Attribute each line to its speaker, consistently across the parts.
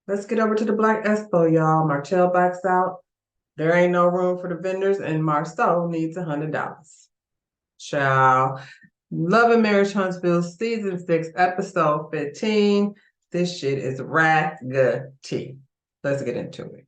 Speaker 1: Let's get over to the Black Expo, y'all. Martell backs out. There ain't no room for the vendors, and Marceau needs $100. Ciao. Love and Marriage Huntsville, season 6, episode 15. This shit is raggedy. Let's get into it.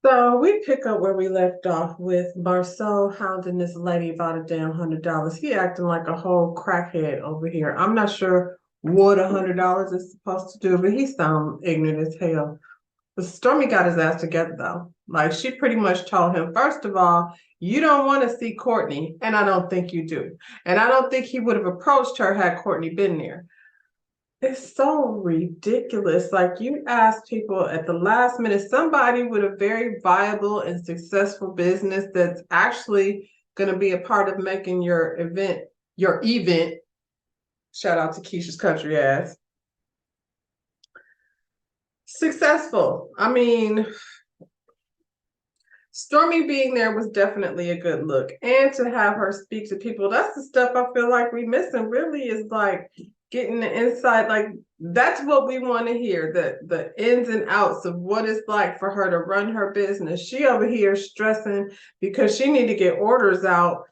Speaker 1: So we pick up where we left off with Marceau hounding this lady about a damn $100. He acting like a whole crackhead over here. I'm not sure what $100 is supposed to do, but he sounds ignorant as hell. But Stormy got his ass together though. Like she pretty much told him, first of all, you don't want to see Courtney, and I don't think you do. And I don't think he would have approached her had Courtney been there. It's so ridiculous. Like you ask people at the last minute, somebody with a very viable and successful business that's actually going to be a part of making your event, shout out to Keisha's country ass, successful. I mean, Stormy being there was definitely a good look. And to have her speak to people, that's the stuff I feel like we missing really is like getting the insight. Like that's what we want to hear, the ins and outs of what it's like for her to run her business. She over here stressing because she need to get orders out.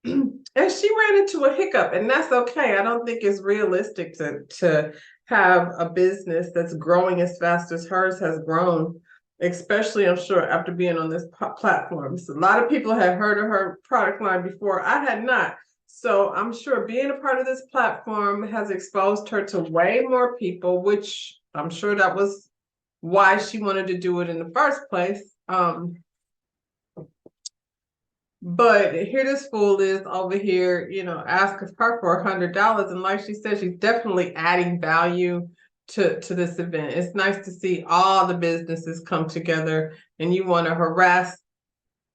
Speaker 1: And she ran into a hiccup, and that's okay. I don't think it's realistic to have a business that's growing as fast as hers has grown, especially I'm sure after being on this platform. So a lot of people had heard of her product line before. I had not. So I'm sure being a part of this platform has exposed her to way more people, which I'm sure that was why she wanted to do it in the first place. But here this fool is over here, asking her for $100. And like she said, she's definitely adding value to this event. It's nice to see all the businesses come together, and you want to harass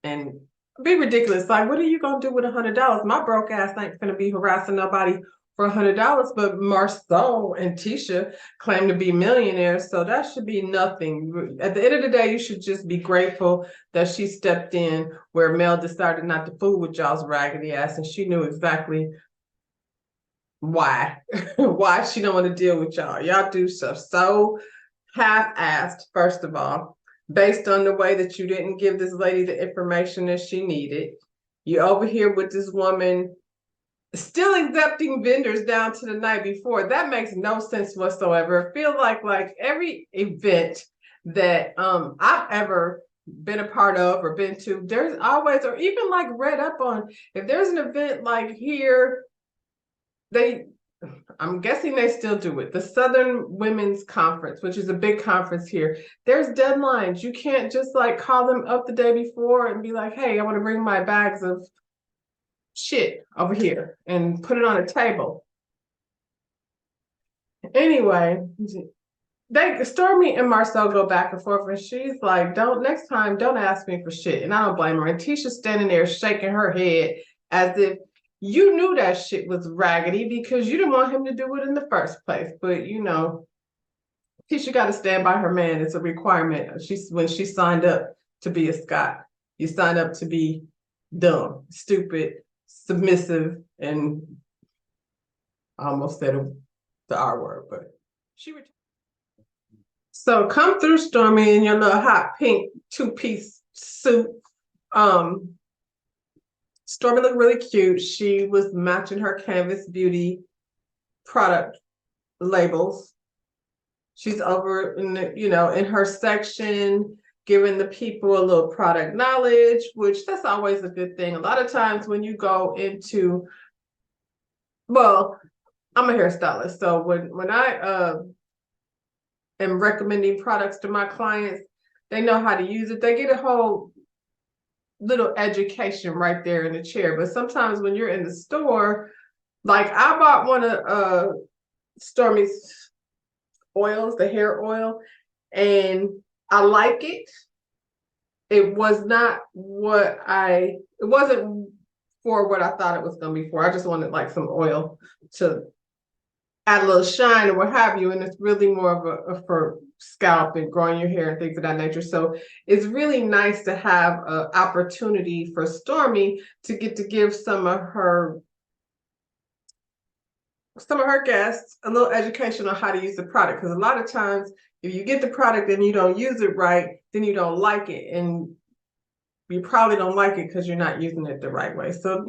Speaker 1: and be ridiculous. Like, what are you going to do with $100? My broke ass ain't going to be harassing nobody for $100, but Marceau and Tisha claim to be millionaires, so that should be nothing. At the end of the day, you should just be grateful that she stepped in where Mel decided not to fool with y'all's raggedy ass, and she knew exactly why why she don't want to deal with y'all. Y'all do stuff so half-assed, first of all, based on the way that you didn't give this lady the information that she needed. You over here with this woman still accepting vendors down to the night before. That makes no sense whatsoever. I feel like every event that I've ever been a part of or been to, there's always, or even like read up on, if there's an event like here, I'm guessing they still do it. The Southern Women's Conference, which is a big conference here. There's deadlines. You can't just like call them up the day before and be like, hey, I want to bring my bags of shit over here and put it on a table. Anyway, Stormy and Marceau go back and forth, and she's like, next time, don't ask me for shit. And I don't blame her. And Tisha's standing there shaking her head as if you knew that shit was raggedy because you didn't want him to do it in the first place. But Tisha got to stand by her man. It's a requirement. When she signed up to be a Scot, you signed up to be dumb, stupid, submissive, and I almost said the R word, but she returned. So come through, Stormy, in your little hot pink two-piece suit. Stormy looked really cute. She was matching her Canvas Beauty product labels. She's over in in her section. giving the people a little product knowledge, which that's always a good thing. A lot of times when you go into, well, I'm a hairstylist, so when I am recommending products to my clients, they know how to use it. They get a whole little education right there in the chair. But sometimes when you're in the store, like I bought one of Stormy's oils, the hair oil, and I like it. It wasn't for what I thought it was going to be for. I just wanted like some oil to add a little shine or what have you. And it's really more of a for scalp and growing your hair and things of that nature. So it's really nice to have an opportunity for Stormy to get to give some of her guests a little education on how to use the product. Because a lot of times if you get the product and you don't use it right, then you don't like it. And you probably don't like it because you're not using it the right way. So,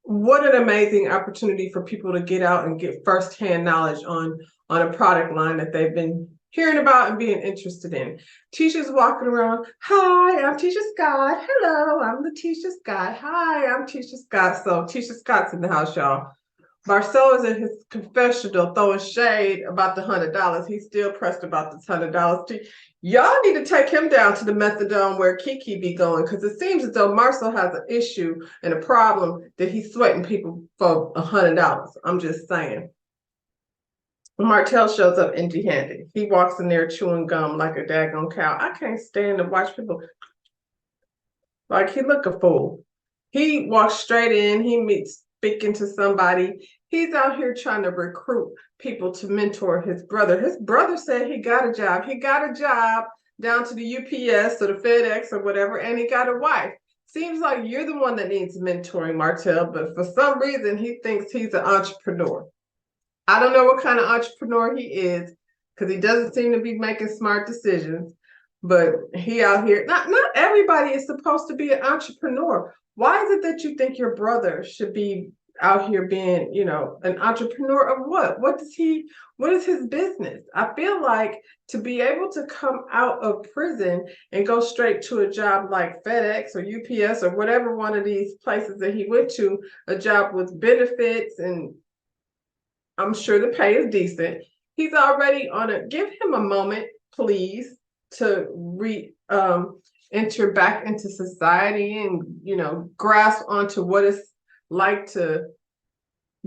Speaker 1: what an amazing opportunity for people to get out and get firsthand knowledge on a product line that they've been hearing about and being interested in. Tisha's walking around. Hi, I'm Tisha Scott. Hello, I'm Tisha Scott. Hi, I'm Tisha Scott. So Tisha Scott's in the house, y'all. Marcel is in his confessional throwing shade about the $100. He's still pressed about this $100. Y'all need to take him down to the methadone where Kiki be going, because it seems as though Marcel has an issue and a problem that he's sweating people for $100. I'm just saying. Martell shows up empty-handed. He walks in there chewing gum like a daggone cow. I can't stand to watch people. Like, he look a fool. He walks straight in. He meets speaking to somebody. He's out here trying to recruit people to mentor his brother. His brother said he got a job. He got a job down to the UPS or the FedEx or whatever, and he got a wife. Seems like you're the one that needs mentoring, Martell, but for some reason he thinks he's an entrepreneur. I don't know what kind of entrepreneur he is, because he doesn't seem to be making smart decisions, but he out here. Not everybody is supposed to be an entrepreneur. Why is it that you think your brother should be out here being, an entrepreneur of what? What is his business? I feel like to be able to come out of prison and go straight to a job like FedEx or UPS or whatever one of these places that he went to, a job with benefits, and I'm sure the pay is decent. He's already give him a moment, please, to enter back into society and, grasp onto what it's like to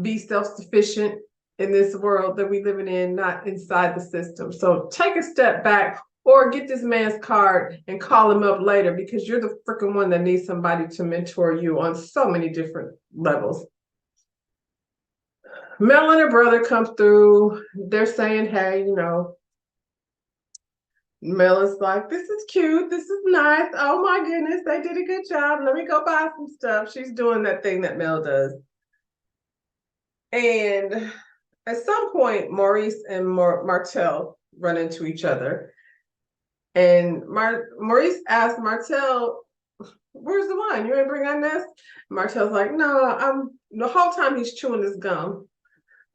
Speaker 1: be self-sufficient in this world that we living in, not inside the system. So take a step back or get this man's card and call him up later, because you're the freaking one that needs somebody to mentor you on so many different levels. Mel and her brother come through. They're saying, hey, Mel is like, this is cute. This is nice. Oh my goodness, they did a good job. Let me go buy some stuff. She's doing that thing that Mel does. And at some point, Maurice and Martell run into each other. And Maurice asked Martell, where's the wine? You ain't bring that nest? Martell's like, no, the whole time he's chewing his gum.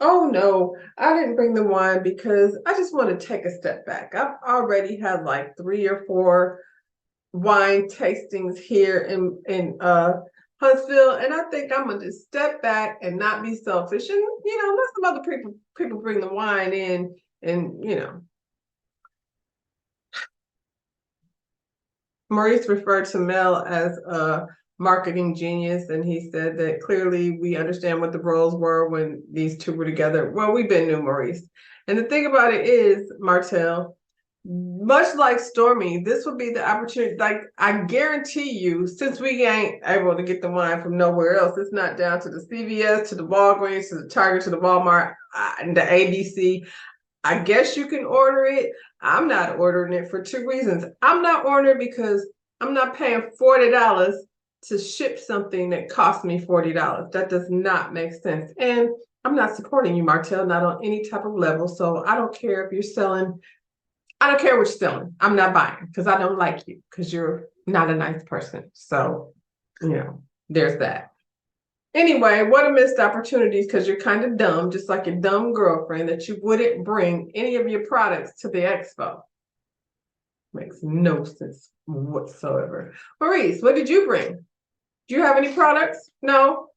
Speaker 1: Oh no, I didn't bring the wine because I just want to take a step back. I've already had like 3 or 4 wine tastings here in Huntsville, and I think I'm gonna just step back and not be selfish, and let some other people bring the wine in, and Maurice referred to Mel as a marketing genius, and he said that clearly we understand what the roles were when these two were together. Well, we've been new Maurice. And the thing about it is, Martell, much like Stormy, this will be the opportunity. Like, I guarantee you, since we ain't able to get the wine from nowhere else, it's not down to the CVS, to the Walgreens, to the Target, to the Walmart, and the ABC. I guess you can order it. I'm not ordering it for 2 reasons. I'm not ordering it because I'm not paying $40 to ship something that cost me $40. That does not make sense. And I'm not supporting you, Martell, not on any type of level. So I don't care if you're selling. I don't care what you're selling. I'm not buying because I don't like you, because you're not a nice person. So, there's that. Anyway, what a missed opportunity, because you're kind of dumb, just like your dumb girlfriend, that you wouldn't bring any of your products to the expo. Makes no sense whatsoever. Maurice, what did you bring? Do you have any products? No?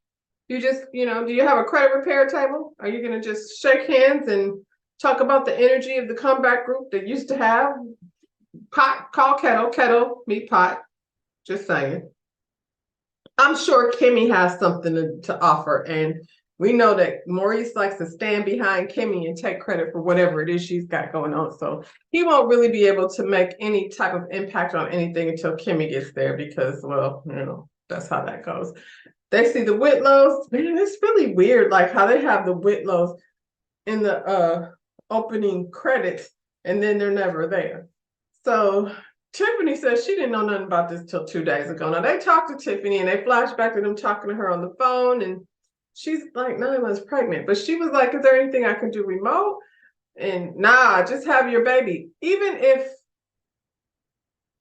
Speaker 1: You just, do you have a credit repair table? Are you going to just shake hands and talk about the energy of the comeback group that used to have pot, call kettle, kettle, meet pot? Just saying. I'm sure Kimmy has something to offer, and we know that Maurice likes to stand behind Kimmy and take credit for whatever it is she's got going on. So he won't really be able to make any type of impact on anything until Kimmy gets there because, well, that's how that goes. They see the Whitlows. Man, it's really weird, like how they have the Whitlows in the opening credits and then they're never there. So Tiffany says she didn't know nothing about this till 2 days ago. Now they talked to Tiffany and they flash back to them talking to her on the phone, and she's like 9 months pregnant. But she was like, is there anything I can do remote? And nah, just have your baby. Even if,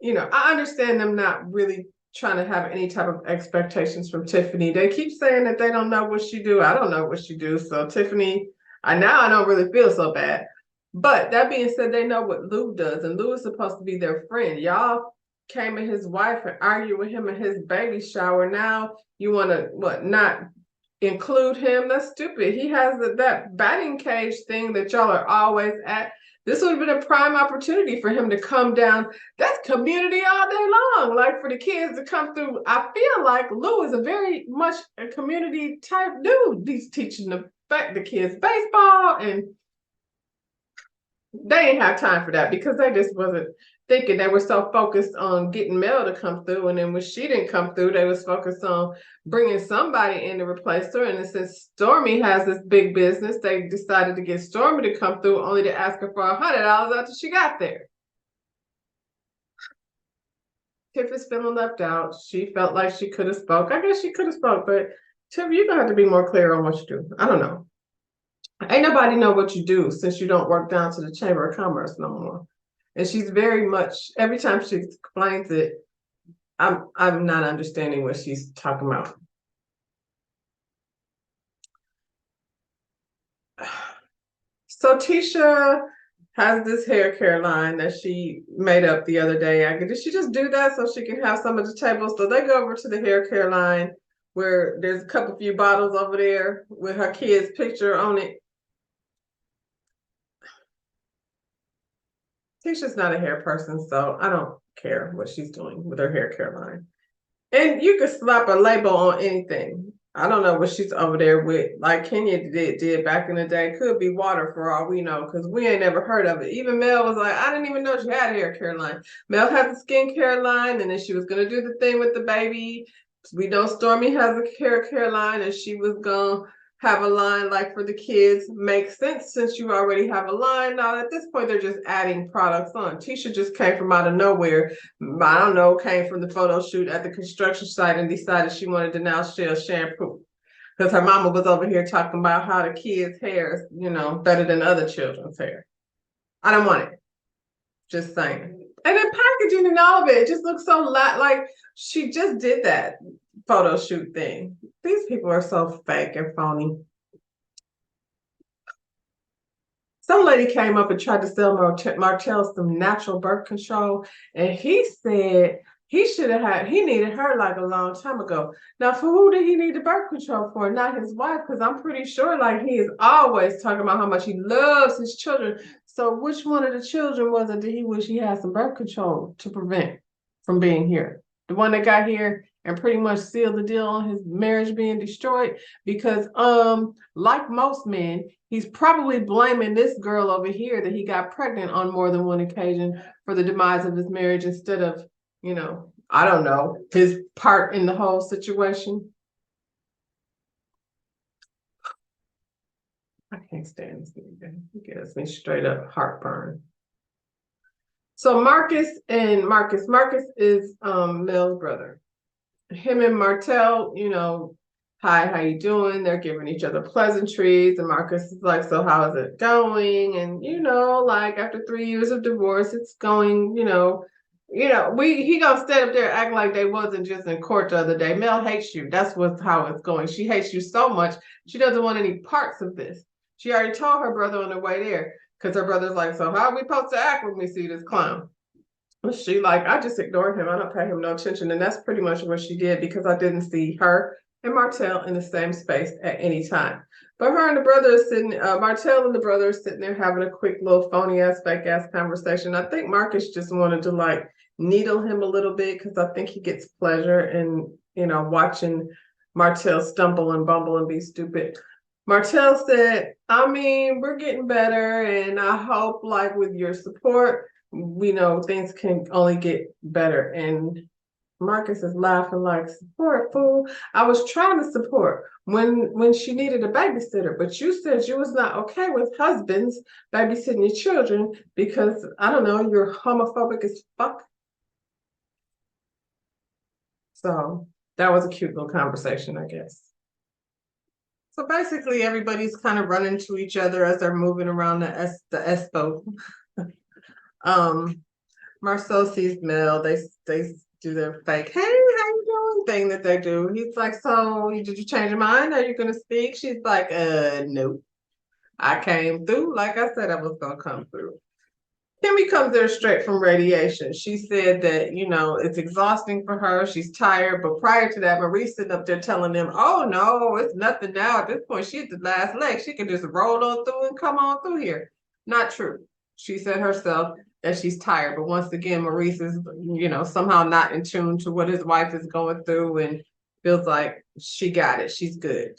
Speaker 1: I understand them not really trying to have any type of expectations from Tiffany. They keep saying that they don't know what she do. I don't know what she do. So Tiffany, I don't really feel so bad. But that being said, they know what Lou does, and Lou is supposed to be their friend. Y'all came at his wife and argued with him at his baby shower. Now you want to not include him? That's stupid. He has that batting cage thing that y'all are always at. This would have been a prime opportunity for him to come down. That's community all day long. Like for the kids to come through. I feel like Lou is a very much a community type dude. He's teaching the kids baseball, and they didn't have time for that because they just wasn't thinking. They were so focused on getting Mel to come through, and then when she didn't come through, they was focused on bringing somebody in to replace her. And since Stormy has this big business, they decided to get Stormy to come through, only to ask her for $100 after she got there. Tiff is feeling left out. She felt like she could have spoke. I guess she could have spoke, but Tiff, you're gonna have to be more clear on what you do. I don't know. Ain't nobody know what you do since you don't work down to the Chamber of Commerce no more. And she's very much, every time she explains it, I'm not understanding what she's talking about. So Tisha has this hair care line that she made up the other day. Did she just do that so she can have some of the tables? So they go over to the hair care line where there's a few bottles over there with her kid's picture on it. Tisha's not a hair person, so I don't care what she's doing with her hair care line. And you could slap a label on anything. I don't know what she's over there with, like Kenya did back in the day. Could be water for all we know, because we ain't never heard of it. Even Mel was like, I didn't even know she had a hair care line. Mel has a skincare line, and then she was gonna do the thing with the baby. We know Stormy has a hair care line, and she was gonna have a line like for the kids. Makes sense since you already have a line. Now at this point, they're just adding products on. Tisha just came from out of nowhere. I don't know, came from the photo shoot at the construction site and decided she wanted to now share shampoo. Because her mama was over here talking about how the kids' hair is, better than other children's hair. I don't want it. Just saying. And then packaging and all of it just looks so like she just did that photo shoot thing. These people are so fake and phony. Some lady came up and tried to sell Martell some natural birth control, and he said he needed her like a long time ago. Now, for who did he need the birth control for? Not his wife, because I'm pretty sure like he is always talking about how much he loves his children. So which one of the children was it that he wish he had some birth control to prevent from being here? The one that got here and pretty much sealed the deal on his marriage being destroyed? Because like most men, he's probably blaming this girl over here that he got pregnant on more than one occasion for the demise of his marriage instead of, I don't know, his part in the whole situation. I can't stand this nigga. He gives me straight up heartburn. So Marcus is Mel's brother. Him and Martell, hi, how you doing? They're giving each other pleasantries, and Marcus is like, so how is it going? And like after 3 years of divorce, it's going, he gonna stand up there and act like they wasn't just in court the other day. Mel hates you. That's how it's going. She hates you so much, she doesn't want any parts of this. She already told her brother on the way there, because her brother's like, so how are we supposed to act when we see this clown? She like, I just ignored him. I don't pay him no attention. And that's pretty much what she did because I didn't see her and Martell in the same space at any time. But her and the brother is sitting, Martell and the brother are sitting there having a quick little phony ass, fake ass conversation. I think Marcus just wanted to like needle him a little bit because I think he gets pleasure in, watching Martell stumble and bumble and be stupid. Martell said, I mean, we're getting better, and I hope, like, with your support, we know things can only get better. And Marcus is laughing like, support, fool. I was trying to support when she needed a babysitter, but you said you was not okay with husbands babysitting your children because, I don't know, you're homophobic as fuck. So that was a cute little conversation, I guess. So basically, everybody's kind of running to each other as they're moving around the Espo. Marceau sees Mel. They do their fake "Hey, how you doing?" thing that they do. He's like, "So, did you change your mind? Are you gonna speak?" She's like, no. I came through. Like I said, I was gonna come through." Kimmy comes there straight from radiation. She said that, it's exhausting for her. She's tired. But prior to that, Marie's sitting up there telling them, oh, no, it's nothing now. At this point, she's the last leg. She can just roll on through and come on through here. Not true. She said herself that she's tired. But once again, Maurice is, somehow not in tune to what his wife is going through and feels like she got it. She's good.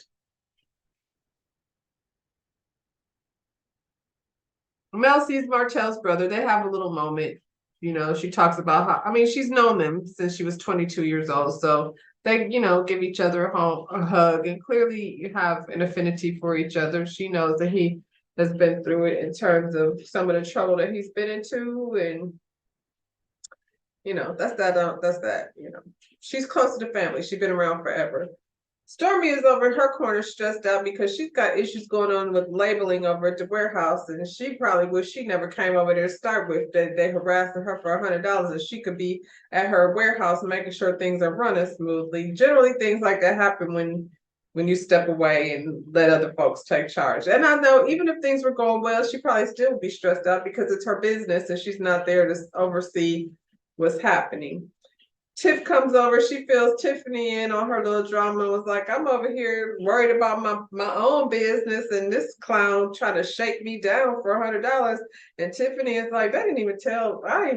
Speaker 1: Mel sees Martell's brother. They have a little moment. She talks about how, I mean, she's known them since she was 22 years old. So they, give each other a hug, and clearly you have an affinity for each other. She knows that he has been through it in terms of some of the trouble that he's been into. And, that's that. She's close to the family. She's been around forever. Stormy is over in her corner stressed out because she's got issues going on with labeling over at the warehouse, and she probably wish she never came over there to start with. They harassing her for $100, and she could be at her warehouse making sure things are running smoothly. Generally, things like that happen when you step away and let other folks take charge. And I know even if things were going well, she probably still would be stressed out because it's her business and she's not there to oversee what's happening. Tiff comes over, she fills Tiffany in on her little drama and was like, I'm over here worried about my own business and this clown trying to shake me down for $100. And Tiffany is like, I didn't even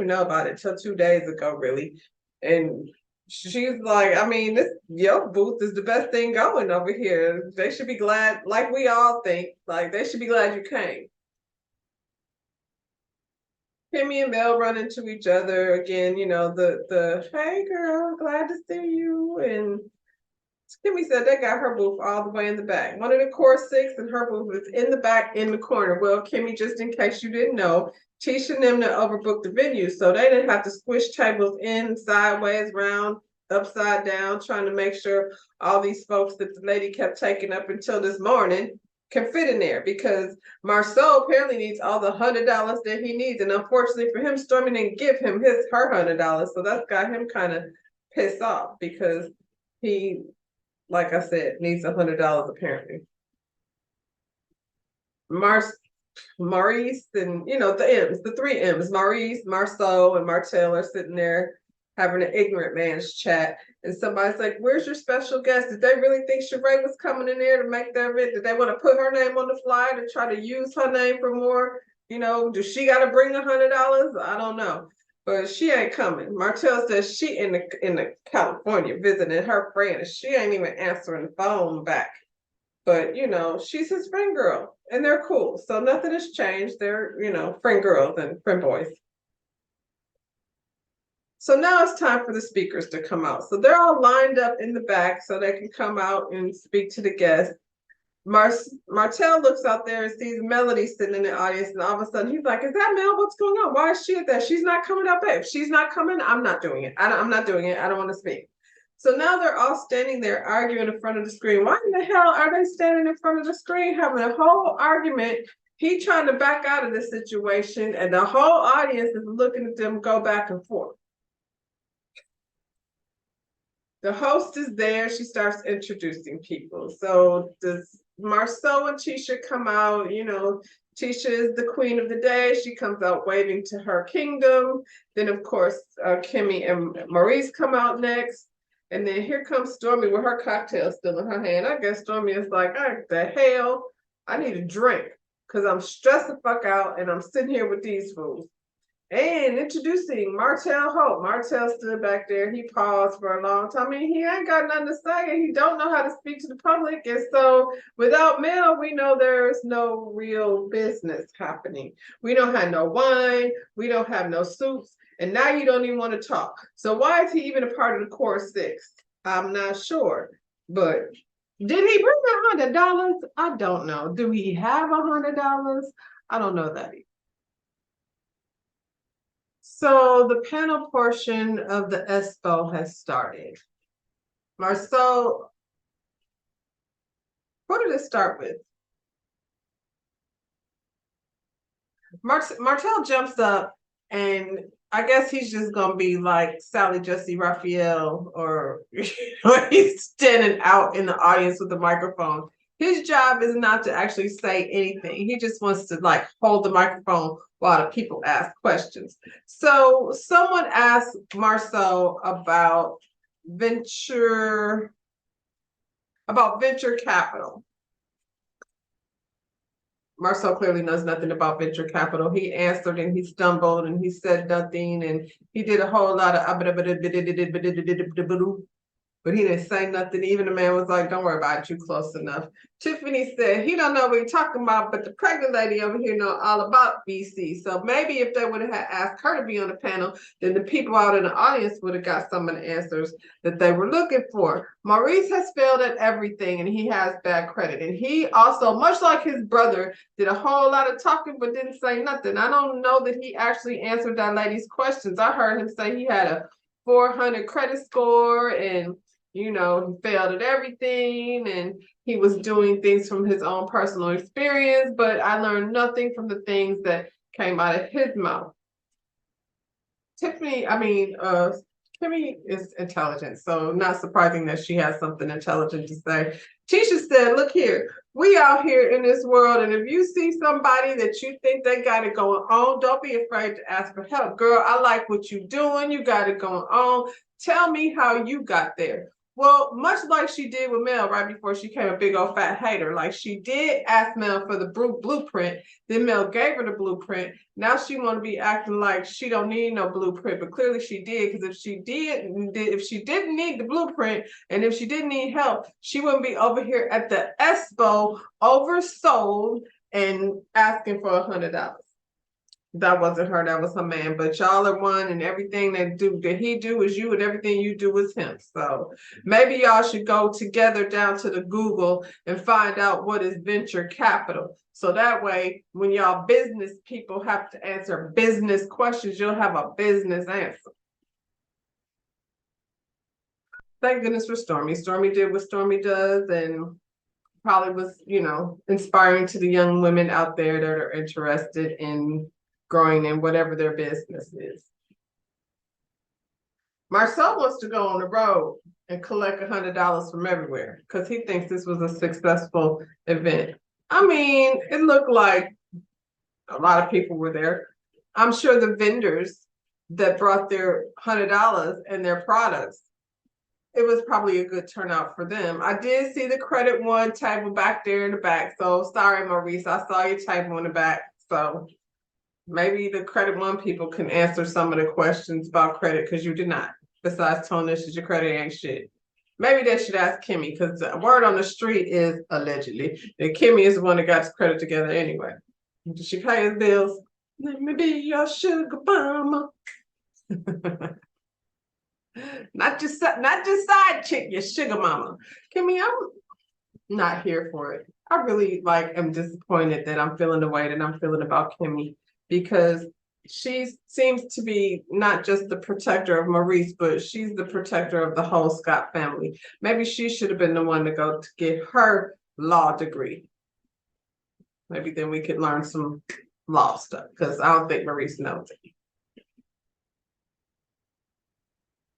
Speaker 1: know about it till 2 days ago, really. And she's like, I mean, your booth is the best thing going over here. They should be glad, like we all think, like they should be glad you came. Kimmy and Mel run into each other again, the hey girl, glad to see you. And Kimmy said they got her booth all the way in the back. One of the core six and her booth is in the back in the corner. Well, Kimmy, just in case you didn't know, Tisha and them to overbook the venue. So they didn't have to squish tables in, sideways, round, upside down, trying to make sure all these folks that the lady kept taking up until this morning can fit in there, because Marceau apparently needs all the $100 that he needs, and unfortunately for him, Stormy didn't give him her $100, so that's got him kind of pissed off because he, like I said, needs $100 apparently. Maurice and the three M's, Maurice, Marceau, and Martell are sitting there having an ignorant man's chat. And somebody's like, where's your special guest? Did they really think Sheree was coming in there to make their event? Did they want to put her name on the flyer to try to use her name for more? Do she got to bring $100? I don't know. But she ain't coming. Martell says she in the California visiting her friend. She ain't even answering the phone back. But, she's his friend girl and they're cool. So nothing has changed. They're, friend girls and friend boys. So now it's time for the speakers to come out. So they're all lined up in the back so they can come out and speak to the guests. Martell looks out there and sees Melody sitting in the audience, and all of a sudden he's like, is that Mel? What's going on? Why is she at that? She's not coming up. If she's not coming, I'm not doing it. I'm not doing it. I don't want to speak. So now they're all standing there arguing in front of the screen. Why in the hell are they standing in front of the screen having a whole argument? He trying to back out of this situation, and the whole audience is looking at them go back and forth. The host is there. She starts introducing people. So does Marceau and Tisha come out? Tisha is the queen of the day. She comes out waving to her kingdom. Then, of course, Kimmy and Maurice come out next. And then here comes Stormy with her cocktail still in her hand. I guess Stormy is like, the hell? I need a drink because I'm stressed the fuck out and I'm sitting here with these fools. And introducing Martell Hope. Martell stood back there. He paused for a long time. I mean, he ain't got nothing to say, and he don't know how to speak to the public. And so without Mel, we know there's no real business happening. We don't have no wine. We don't have no soups. And now you don't even want to talk. So why is he even a part of the core six? I'm not sure. But did he bring $100? I don't know. Do he have $100? I don't know that either. So the panel portion of the Expo has started. Marcel, what did it start with? Martell jumps up, and I guess he's just gonna be like Sally Jesse Raphael, or he's standing out in the audience with the microphone. His job is not to actually say anything. He just wants to like hold the microphone while the people ask questions. So someone asked Marcel about venture capital. Marcel clearly knows nothing about venture capital. He answered and he stumbled and he said nothing and he did a whole lot of but he didn't say nothing. Even the man was like, don't worry about it, you close enough. Tiffany said, he don't know what he's talking about, but the pregnant lady over here know all about VC. So maybe if they would have asked her to be on the panel, then the people out in the audience would have got some of the answers that they were looking for. Maurice has failed at everything and he has bad credit. And he also, much like his brother, did a whole lot of talking but didn't say nothing. I don't know that he actually answered that lady's questions. I heard him say he had a 400 credit score and he failed at everything and he was doing things from his own personal experience, but I learned nothing from the things that came out of his mouth. Kimmy is intelligent, so not surprising that she has something intelligent to say. Tisha said, look here, we out here in this world, and if you see somebody that you think they got it going on, don't be afraid to ask for help. Girl, I like what you're doing. You got it going on. Tell me how you got there. Well, much like she did with Mel right before she became a big old fat hater. Like she did ask Mel for the blueprint, then Mel gave her the blueprint. Now she want to be acting like she don't need no blueprint, but clearly she did, because if she didn't need the blueprint and if she didn't need help, she wouldn't be over here at the Expo oversold and asking for $100. That wasn't her, that was her man. But y'all are one, and everything that he do is you, and everything you do is him. So maybe y'all should go together down to the Google and find out what is venture capital. So that way, when y'all business people have to answer business questions, you'll have a business answer. Thank goodness for Stormy. Stormy did what Stormy does and probably was, inspiring to the young women out there that are interested in growing in whatever their business is. Marcel wants to go on the road and collect $100 from everywhere because he thinks this was a successful event. I mean, it looked like a lot of people were there. I'm sure the vendors that brought their $100 and their products, it was probably a good turnout for them. I did see the Credit One table back there in the back. So sorry, Maurice, I saw your table in the back. So maybe the Credit One people can answer some of the questions about credit because you did not. Besides telling us that your credit ain't shit. Maybe they should ask Kimmy because the word on the street is allegedly that Kimmy is the one that got his credit together anyway. Did she pay his bills? Let me be your sugar mama. Not just side chick, your sugar mama. Kimmy, I'm not here for it. I really am disappointed that I'm feeling the way that I'm feeling about Kimmy, because she seems to be not just the protector of Maurice, but she's the protector of the whole Scott family. Maybe she should have been the one to go to get her law degree. Maybe then we could learn some law stuff, because I don't think Maurice knows it.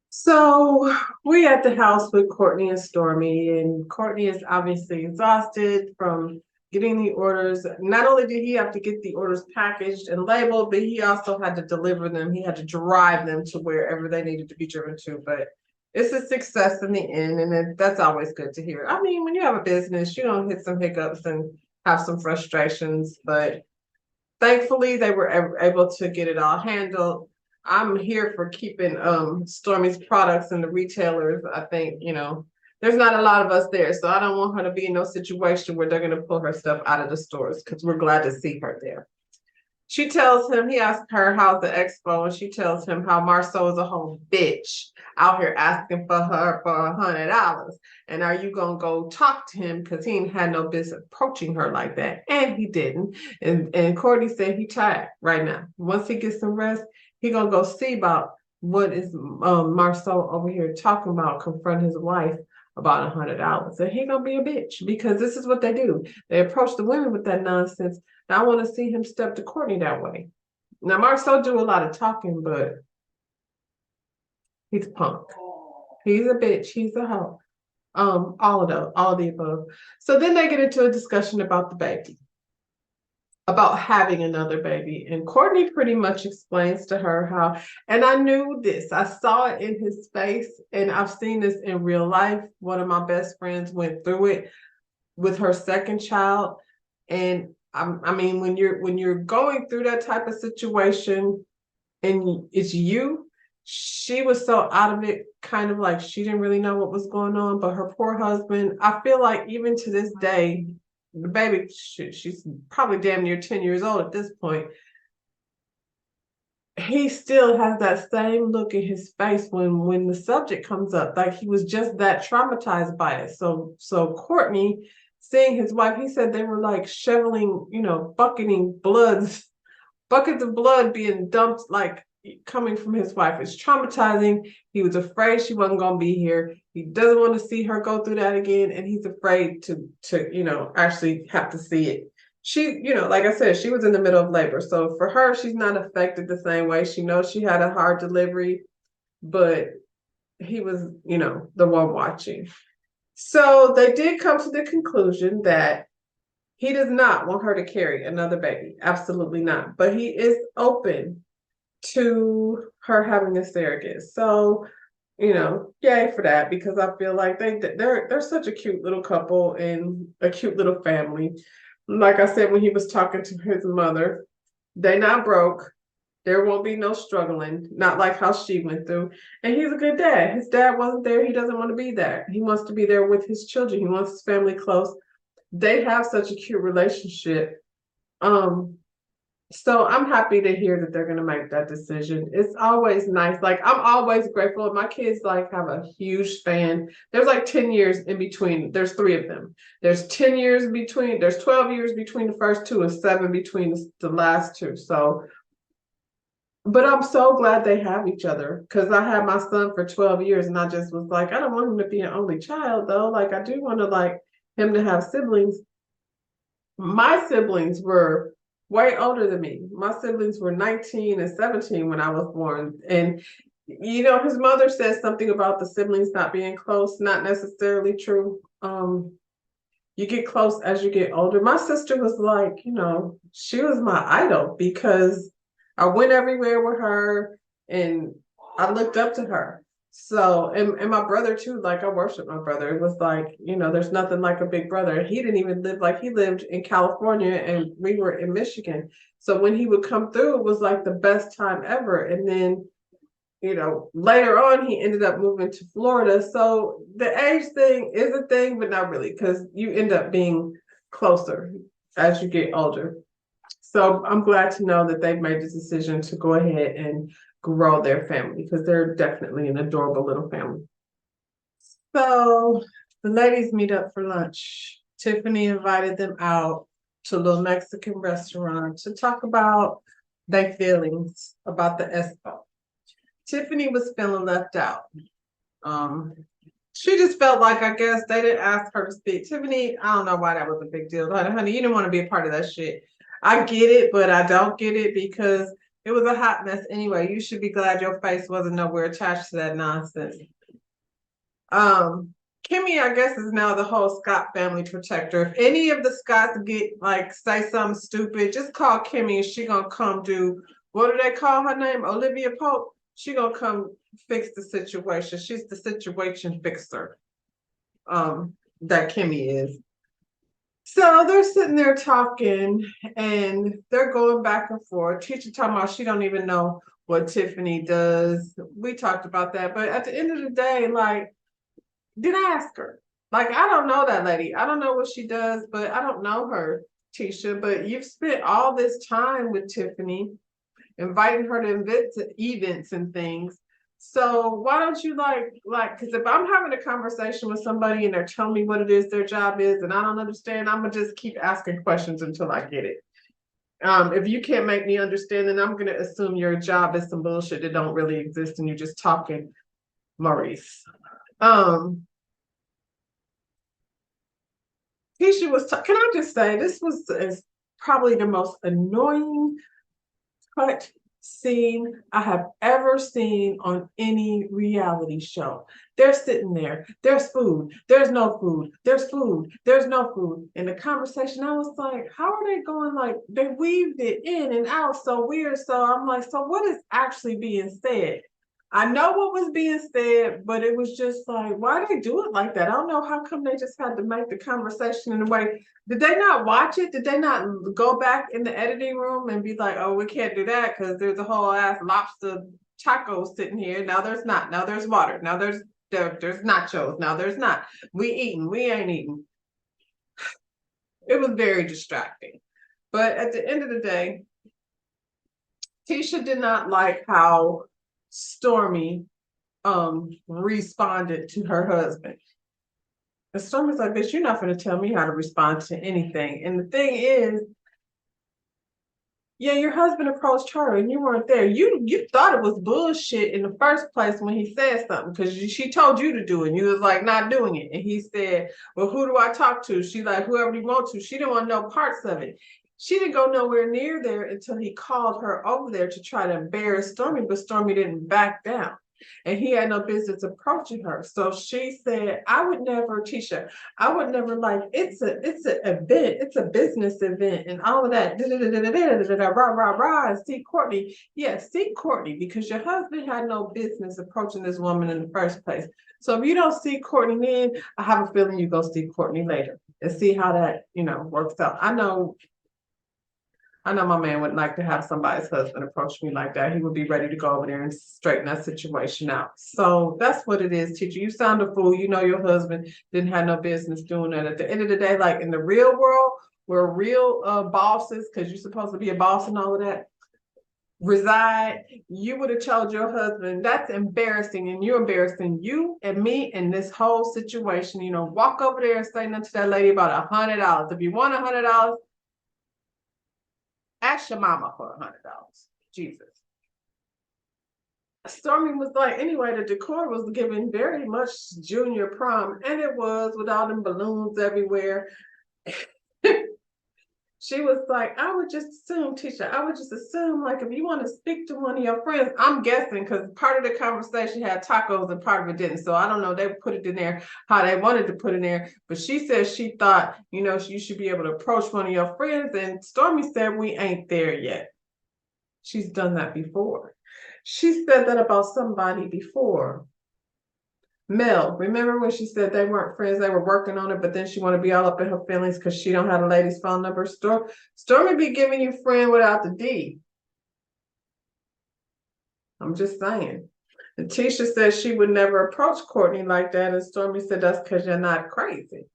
Speaker 1: So we at the house with Courtney and Stormy, and Courtney is obviously exhausted from getting the orders. Not only did he have to get the orders packaged and labeled, but he also had to deliver them. He had to drive them to wherever they needed to be driven to. But it's a success in the end, and that's always good to hear. I mean, when you have a business, you're gonna hit some hiccups and have some frustrations, but thankfully they were able to get it all handled. I'm here for keeping Stormy's products and the retailers. I think, you know, there's not a lot of us there, so I don't want her to be in no situation where they're going to pull her stuff out of the stores, because we're glad to see her there. She tells him, he asks her how's the expo, and she tells him how Marceau is a whole bitch out here asking for her for $100. And are you gonna go talk to him? Because he ain't had no business approaching her like that. And he didn't. And Courtney said he tired right now. Once he gets some rest, he gonna go see about what is Marceau over here talking about, confront his wife about $100. And he gonna be a bitch, because this is what they do. They approach the women with that nonsense. I want to see him step to Courtney that way. Now, Marceau do a lot of talking, but he's a punk. He's a bitch. He's a hoe. All of the above. So then they get into a discussion about the baby, about having another baby. And Courtney pretty much explains to her how, and I knew this, I saw it in his face, and I've seen this in real life. One of my best friends went through it with her second child. And I mean, when you're going through that type of situation and it's you, she was so out of it, kind of like she didn't really know what was going on. But her poor husband, I feel like even to this day, the baby, she's probably damn near 10 years old at this point. He still has that same look in his face when the subject comes up, like he was just that traumatized by it. So Courtney, seeing his wife, he said they were like shoveling, you know, buckets of blood being dumped, like coming from his wife. It's traumatizing. He was afraid she wasn't going to be here. He doesn't want to see her go through that again. And he's afraid to, you know, actually have to see it. She, you know, like I said, she was in the middle of labor. So for her, she's not affected the same way. She knows she had a hard delivery, but he was, you know, the one watching. So they did come to the conclusion that he does not want her to carry another baby. Absolutely not. But he is open to her having a surrogate. So, you know, yay for that, because I feel like they're such a cute little couple and a cute little family. Like I said, when he was talking to his mother, they not broke. There won't be no struggling, not like how she went through. And he's a good dad. His dad wasn't there. He doesn't want to be there. He wants to be there with his children. He wants his family close. They have such a cute relationship. So I'm happy to hear that they're going to make that decision. It's always nice. Like, I'm always grateful. My kids like have a huge span. There's like 10 years in between. There's 3 of them. There's 10 years between. There's 12 years between the first 2 and 7 between the last 2. So, but I'm so glad they have each other, because I had my son for 12 years and I just was like, I don't want him to be an only child though. Like, I do want to like him to have siblings. My siblings were way older than me. My siblings were 19 and 17 when I was born. And, you know, his mother says something about the siblings not being close, not necessarily true. You get close as you get older. My sister was like, you know, she was my idol, because I went everywhere with her and I looked up to her. So, and my brother too, like I worship my brother. It was like, you know, there's nothing like a big brother. He didn't even live, like he lived in California and we were in Michigan. So when he would come through, it was like the best time ever. And then, you know, later on, he ended up moving to Florida. So the age thing is a thing, but not really, because you end up being closer as you get older. So I'm glad to know that they've made the decision to go ahead and grow their family, because they're definitely an adorable little family. So the ladies meet up for lunch. Tiffany invited them out to a little Mexican restaurant to talk about their feelings about the expo. Tiffany was feeling left out. She just felt like, I guess they didn't ask her to speak. Tiffany, I don't know why that was a big deal. Honey, you didn't want to be a part of that shit. I get it, but I don't get it, because it was a hot mess anyway. You should be glad your face wasn't nowhere attached to that nonsense. Kimmy, I guess, is now the whole Scott family protector. If any of the Scotts get like say something stupid, just call Kimmy and she gonna come do, what do they call her name? Olivia Pope. She gonna come fix the situation. She's the situation fixer. That Kimmy is. So they're sitting there talking and they're going back and forth. Teacher talking about she don't even know what Tiffany does. We talked about that, but at the end of the day, like, did I ask her? Like, I don't know that lady. I don't know what she does, but I don't know her, Tisha. But you've spent all this time with Tiffany, inviting her to events and things. So why don't you because if I'm having a conversation with somebody and they're telling me what it is their job is and I don't understand, I'm gonna just keep asking questions until I get it. If you can't make me understand, then I'm gonna assume your job is some bullshit that don't really exist and you're just talking, Maurice. Tisha was, can I just say, this was probably the most annoying cut scene I have ever seen on any reality show. They're sitting there, there's food, there's no food, there's food, there's no food. In the conversation, I was like, how are they going? Like, they weaved it in and out so weird. So I'm like, so what is actually being said? I know what was being said, but it was just like, why do they do it like that? I don't know. How come they just had to make the conversation in a way? Did they not watch it? Did they not go back in the editing room and be like, oh, we can't do that because there's a whole ass lobster taco sitting here. Now there's not. Now there's water. Now there's nachos. Now there's not. We eating. We ain't eating. It was very distracting. But at the end of the day, Tisha did not like how Stormy responded to her husband. And Stormy's like, bitch, you're not going to tell me how to respond to anything. And the thing is, yeah, your husband approached her and you weren't there. You thought it was bullshit in the first place when he said something because she told you to do it. And you was like, not doing it. And he said, well, who do I talk to? She like, whoever you want to. She didn't want to know parts of it. She didn't go nowhere near there until he called her over there to try to embarrass Stormy, but Stormy didn't back down. And he had no business approaching her. So she said, I would never, Tisha, I would never like, it's an event, it's a business event and all of that. Rah, rah, rah, and see Courtney. Yes, see Courtney, because your husband had no business approaching this woman in the first place. So if you don't see Courtney then, I have a feeling you go see Courtney later and see how that, works out. I know my man would like to have somebody's husband approach me like that. He would be ready to go over there and straighten that situation out. So that's what it is, teacher. You sound a fool. You know your husband didn't have no business doing that. At the end of the day, like in the real world, where real bosses, because you're supposed to be a boss and all of that, reside, you would have told your husband, that's embarrassing, and you're embarrassing you and me in this whole situation. Walk over there and say nothing to that lady about $100. If you want $100, ask your mama for $100. Jesus. Stormy was like, anyway, the decor was giving very much junior prom, and it was with all them balloons everywhere. She was like, I would just assume, teacher, like if you want to speak to one of your friends, I'm guessing because part of the conversation had tacos and part of it didn't. So I don't know, they put it in there how they wanted to put it in there. But she said she thought, you should be able to approach one of your friends. And Stormy said, we ain't there yet. She's done that before. She said that about somebody before. Mel, remember when she said they weren't friends, they were working on it, but then she want to be all up in her feelings because she don't have a lady's phone number. Stormy be giving you friend without the D. I'm just saying. And Tisha said she would never approach Courtney like that, and Stormy said that's because you're not crazy.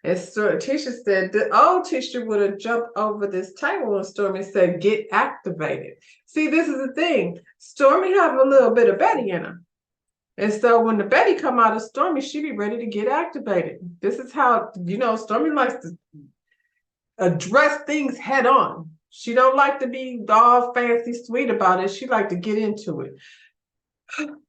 Speaker 1: And so Tisha said, Tisha would have jumped over this table, and Stormy said, get activated. See, this is the thing. Stormy have a little bit of Betty in her. And so when the Betty come out of Stormy, she be ready to get activated. This is how, Stormy likes to address things head on. She don't like to be all fancy sweet about it. She like to get into it.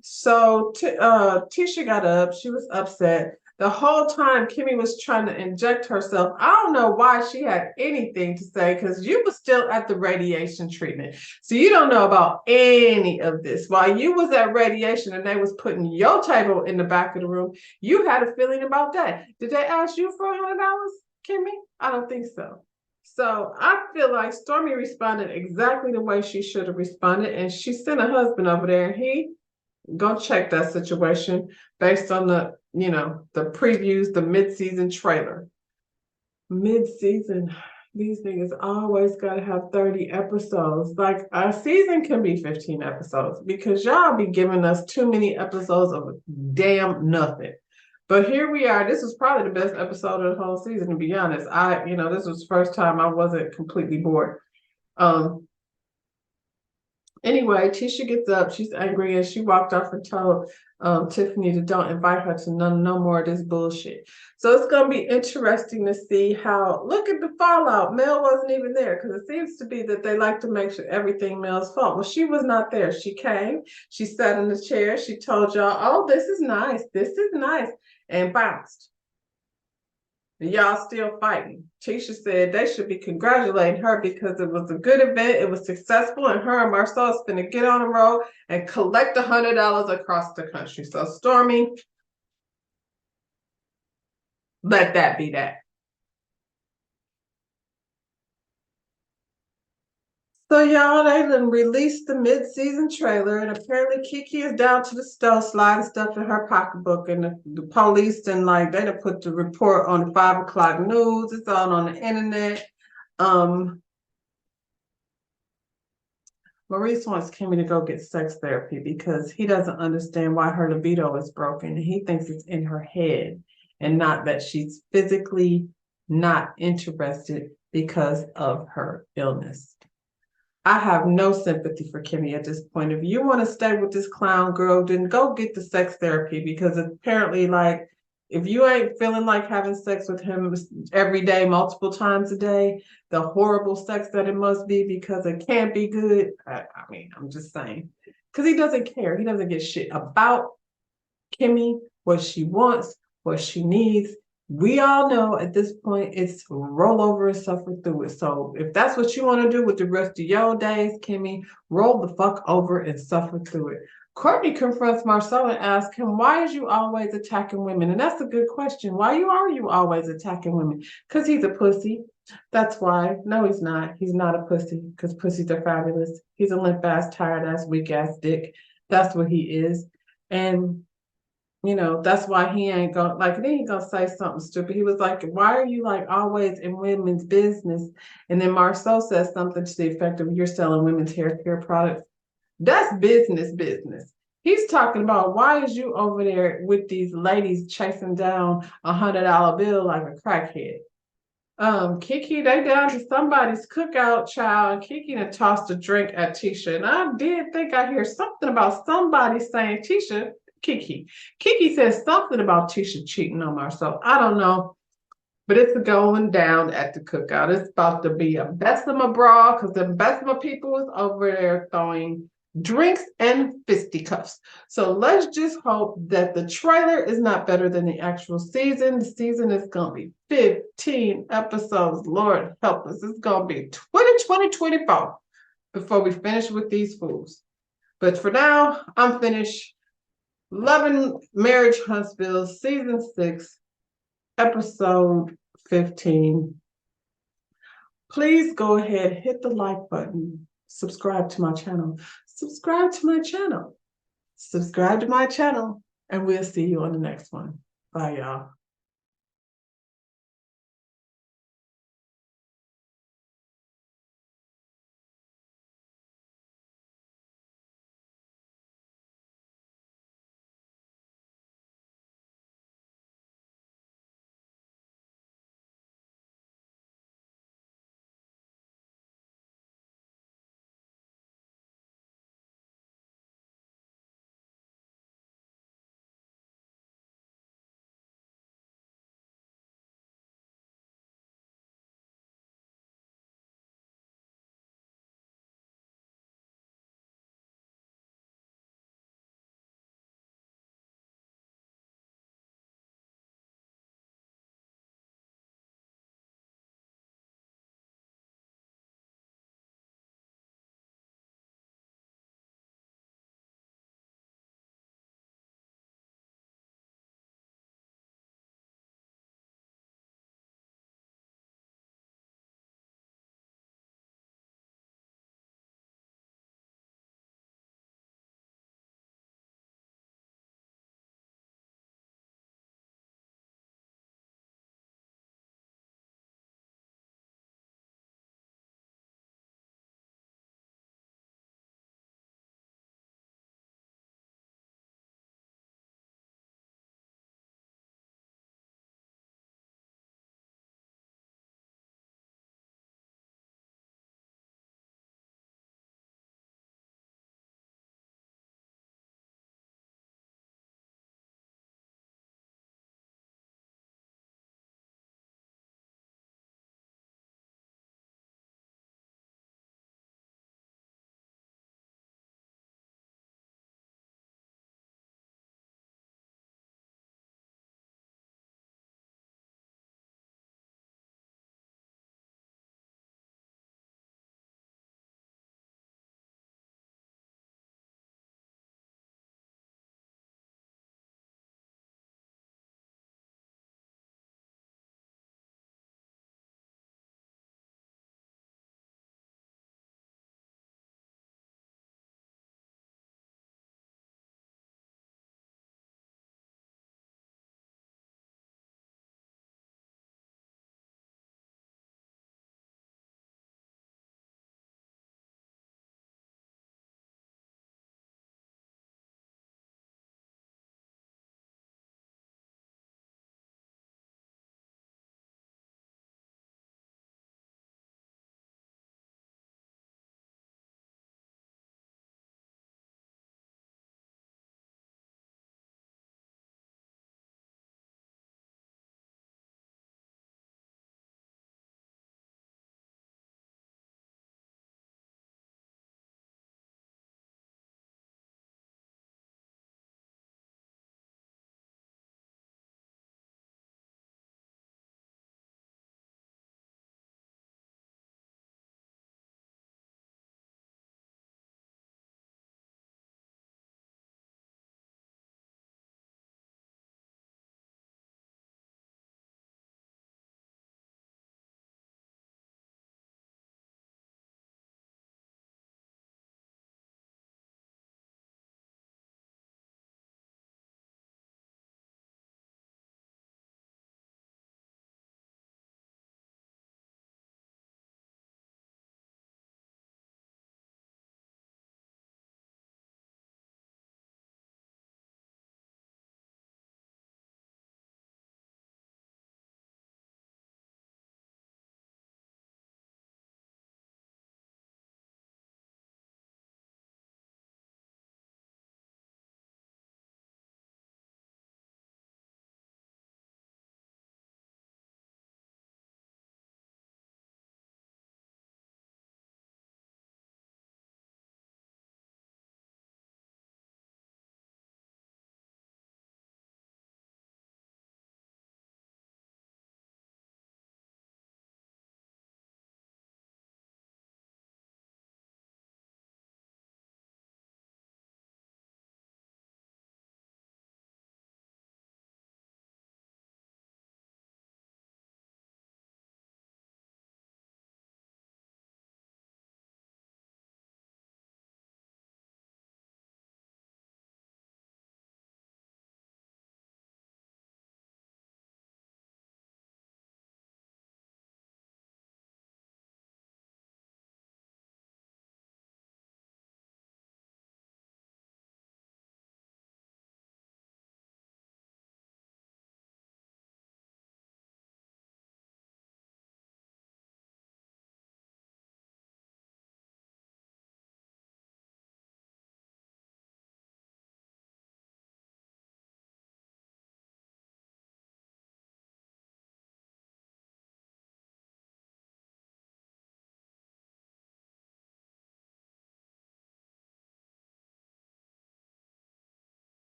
Speaker 1: So Tisha got up. She was upset. The whole time Kimmy was trying to inject herself. I don't know why she had anything to say because you were still at the radiation treatment. So you don't know about any of this. While you was at radiation and they was putting your table in the back of the room, you had a feeling about that. Did they ask you for $100, Kimmy? I don't think so. So I feel like Stormy responded exactly the way she should have responded, and she sent a husband over there, and he go check that situation based on the the previews, the mid-season trailer. Mid-season, these niggas always gotta have 30 episodes. Like a season can be 15 episodes because y'all be giving us too many episodes of damn nothing. But here we are. This was probably the best episode of the whole season, to be honest. This was the first time I wasn't completely bored. Anyway, Tisha gets up. She's angry, and she walked off and told Tiffany to don't invite her to no more of this bullshit. So it's going to be interesting to see how, look at the fallout. Mel wasn't even there because it seems to be that they like to make sure everything Mel's fault. Well, she was not there. She came, she sat in the chair, she told y'all, oh, this is nice, and bounced. Y'all still fighting. Tisha said they should be congratulating her because it was a good event. It was successful, and her and Marcel is going to get on the road and collect $100 across the country. So, Stormy, let that be that. So, y'all, they done released the mid-season trailer, and apparently Kiki is down to the stove sliding stuff in her pocketbook, and the police they done put the report on the 5 o'clock news. It's all on the internet. Maurice wants Kimmy to go get sex therapy because he doesn't understand why her libido is broken. He thinks it's in her head and not that she's physically not interested because of her illness. I have no sympathy for Kimmy at this point. If you want to stay with this clown girl, then go get the sex therapy because apparently, if you ain't feeling like having sex with him every day, multiple times a day, the horrible sex that it must be because it can't be good. I'm just saying. Because he doesn't care. He doesn't give shit about Kimmy, what she wants, what she needs. We all know at this point it's roll over and suffer through it. So if that's what you want to do with the rest of your days, Kimmy, roll the fuck over and suffer through it. Courtney confronts Marcel and asks him, why is you always attacking women? And that's a good question. Why are you always attacking women? Because he's a pussy. That's why. No, he's not. He's not a pussy because pussies are fabulous. He's a limp ass, tired ass, weak ass dick. That's what he is. And that's why he ain't gonna then he gonna say something stupid. He was like, why are you always in women's business? And then Marceau says something to the effect of, you're selling women's hair care products. That's business. He's talking about, why is you over there with these ladies chasing down $100 bill like a crackhead? Kiki, they down to somebody's cookout, child, and Kiki done tossed a drink at Tisha. And I did think I hear something about somebody saying Kiki says something about Tisha cheating on Marcel. I don't know, but it's going down at the cookout. It's about to be a Bessemer brawl because the Bessemer people is over there throwing drinks and fisticuffs. So let's just hope that the trailer is not better than the actual season. The season is going to be 15 episodes. Lord help us. It's going to be 2024 before we finish with these fools. But for now, I'm finished. Loving Marriage Huntsville, Season 6, Episode 15. Please go ahead, hit the like button, subscribe to my channel, and we'll see you on the next one. Bye, y'all.